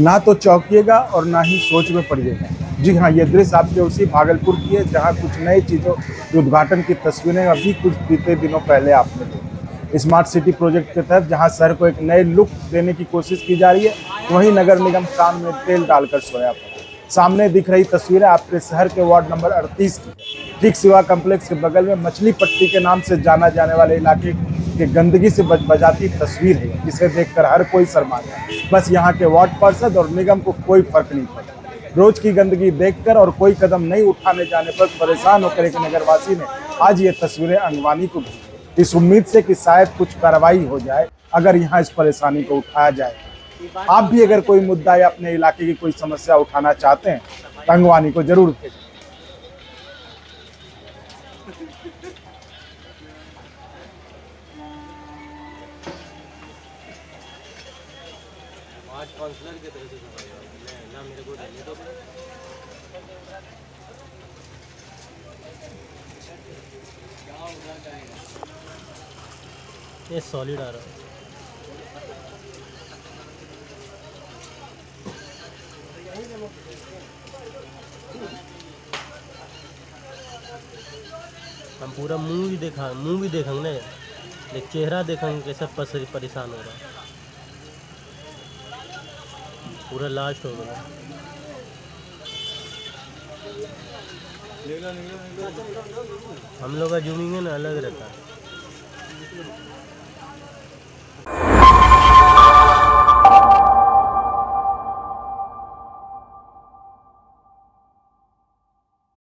ना तो चौंकिएगा और ना ही सोच में पड़िएगा। जी हाँ, ये दृश्य आपके उसी भागलपुर की है जहाँ कुछ नई चीज़ों के उद्घाटन की तस्वीरें अभी कुछ बीते दिनों पहले आपने देखी। स्मार्ट सिटी प्रोजेक्ट के तहत जहाँ शहर को एक नए लुक देने की कोशिश की जा रही है, वहीं नगर निगम कान में तेल डालकर सोया पड़ा। सामने दिख रही तस्वीरें आपके शहर के वार्ड नंबर 38 की है। ठीक शिवा कम्प्लेक्स के बगल में मछली पट्टी के नाम से जाना जाने वाले इलाके कि गंदगी से बजाती तस्वीर है, जिसे देखकर हर कोई शर्मा जाए। बस यहाँ के वार्ड पार्षद और निगम को कोई फर्क नहीं पड़ता। रोज की गंदगी देखकर और कोई कदम नहीं उठाने जाने पर परेशान होकर एक नगरवासी ने आज ये तस्वीरें अंगवानी को भेजी, इस उम्मीद से कि शायद कुछ कार्रवाई हो जाए अगर यहाँ इस परेशानी को उठाया जाए। आप भी अगर कोई मुद्दा या अपने इलाके की कोई समस्या उठाना चाहते हैं तो अंगवानी को जरूर भेजें। आज काउंसलर की तरफ से ना मेरे को रहने दो। ये सॉलिड आ रहा है। हम पूरा मुंह भी देखेंगे ना, देख चेहरा देखेंगे कैसे परेशान हो रहा है। पूरा लास्ट हो गया। हम लोग का जूमिंग है ना अलग रहता है।